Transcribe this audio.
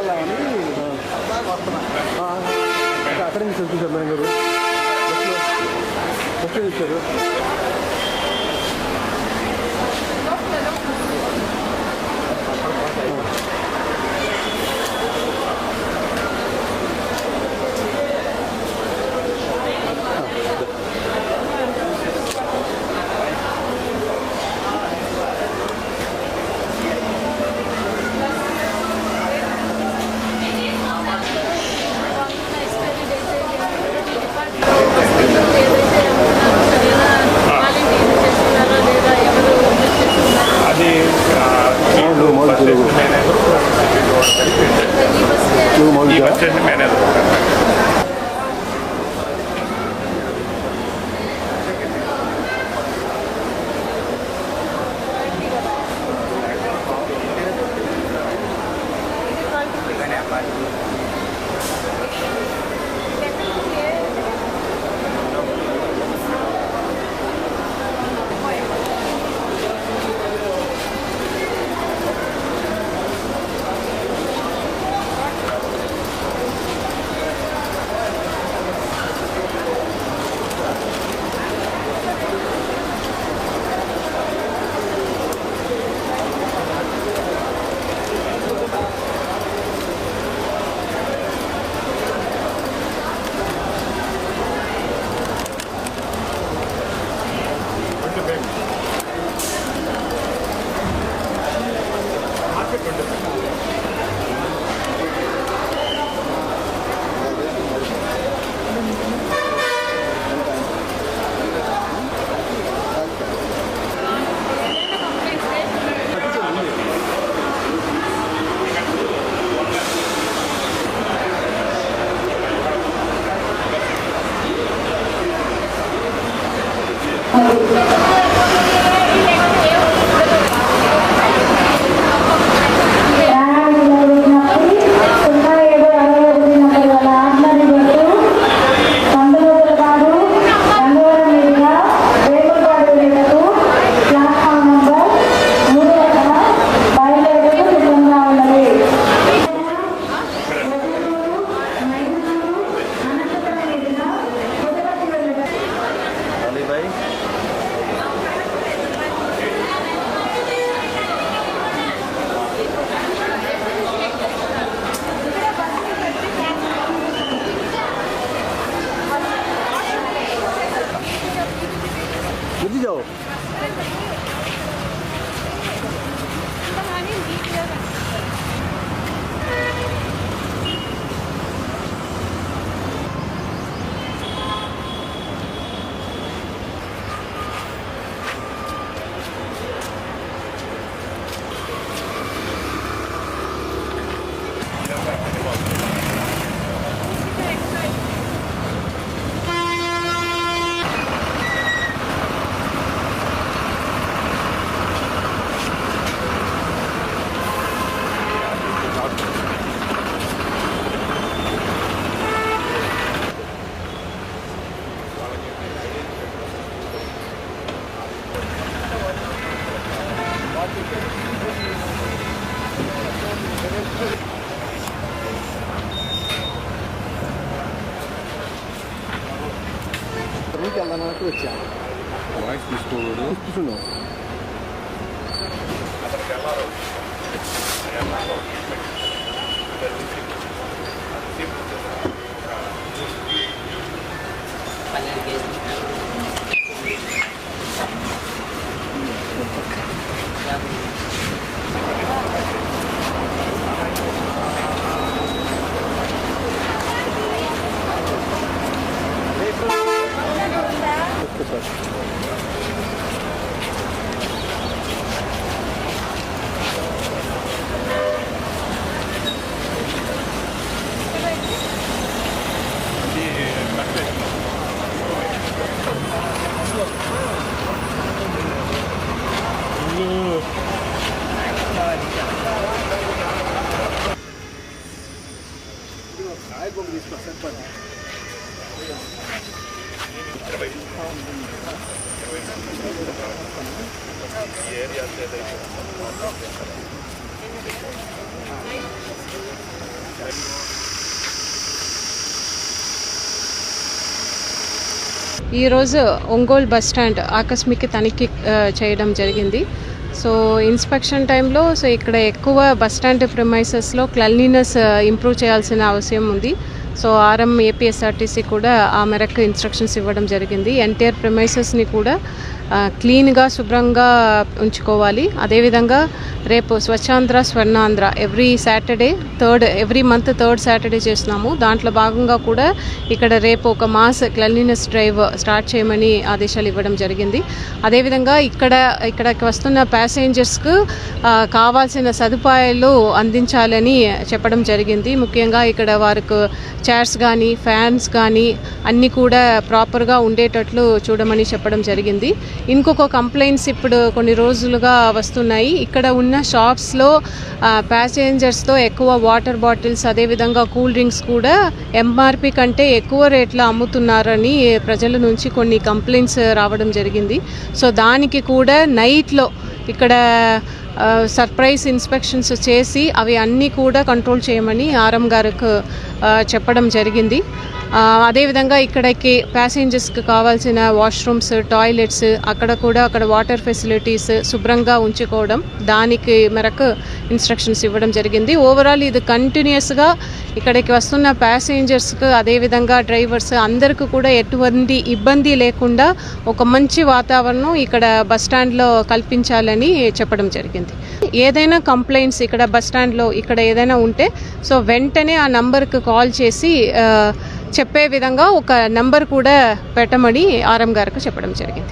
వెళ్దామని అక్కడి నుంచి చూసారు మేడం గారు బస్సులో చూశారు. వచ్చా వాయిస్ తీసుకోడు తీసుకున్నావు ఈరోజు ఒంగోలు బస్ స్టాండ్ ఆకస్మిక తనిఖీ చేయడం జరిగింది. సో ఇన్స్పెక్షన్ టైంలో ఇక్కడ ఎక్కువ బస్ స్టాండ్ ప్రిమైసెస్లో క్లెన్లీనెస్ ఇంప్రూవ్ చేయాల్సిన అవసరం ఉంది. సో ఆర్ఎం ఏపీఎస్ఆర్టీసీ కూడా ఆ మేరకు ఇన్స్ట్రక్షన్స్ ఇవ్వడం జరిగింది. ఎంటైర్ ప్రిమైసెస్ని కూడా క్లీన్గా శుభ్రంగా ఉంచుకోవాలి. అదేవిధంగా రేపు Swachhandhra Swarnandhra every month third Saturday చేస్తున్నాము. దాంట్లో భాగంగా కూడా ఇక్కడ రేపు ఒక మాస్ క్లెన్లీనెస్ డ్రైవ్ స్టార్ట్ చేయమని ఆదేశాలు ఇవ్వడం జరిగింది. అదేవిధంగా ఇక్కడికి వస్తున్న ప్యాసింజర్స్కు కావాల్సిన సదుపాయాలు అందించాలని చెప్పడం జరిగింది. ముఖ్యంగా ఇక్కడ వారికి చైర్స్ కానీ ఫ్యాన్స్ కానీ అన్నీ కూడా ప్రాపర్గా ఉండేటట్లు చూడమని చెప్పడం జరిగింది. ఇంకొక కంప్లైంట్స్ ఇప్పుడు కొన్ని రోజులుగా వస్తున్నాయి. ఇక్కడ ఉన్న షాప్స్లో ప్యాసింజర్స్తో ఎక్కువ వాటర్ బాటిల్స్ అదేవిధంగా కూల్ డ్రింక్స్ కూడా ఎంఆర్పి కంటే ఎక్కువ రేట్లో అమ్ముతున్నారని ప్రజల నుంచి కొన్ని కంప్లైంట్స్ రావడం జరిగింది. సో దానికి కూడా నైట్లో ఇక్కడ సర్ప్రైజ్ ఇన్స్పెక్షన్స్ చేసి అవి అన్నీ కూడా కంట్రోల్ చేయమని ఆర్ఎం గారికి చెప్పడం జరిగింది. అదేవిధంగా ఇక్కడికి ప్యాసింజర్స్కి కావాల్సిన వాష్రూమ్స్ టాయిలెట్స్ అక్కడ వాటర్ ఫెసిలిటీస్ శుభ్రంగా ఉంచుకోవడం దానికి మేరకు ఇన్స్ట్రక్షన్స్ ఇవ్వడం జరిగింది. ఓవరాల్ ఇది కంటిన్యూస్గా ఇక్కడికి వస్తున్న ప్యాసింజర్స్కి అదేవిధంగా డ్రైవర్స్ అందరికీ కూడా ఎటువంటి ఇబ్బంది లేకుండా ఒక మంచి వాతావరణం ఇక్కడ బస్ స్టాండ్లో కల్పించాలని చెప్పడం జరిగింది. ఏదైనా కంప్లైంట్స్ ఇక్కడ బస్ స్టాండ్లో ఏదైనా ఉంటే సో వెంటనే ఆ నంబర్కి కాల్ చేసి చెప్పే విధంగా ఒక నంబర్ కూడా పెట్టమని ఆర్ఎం గారికి చెప్పడం జరిగింది.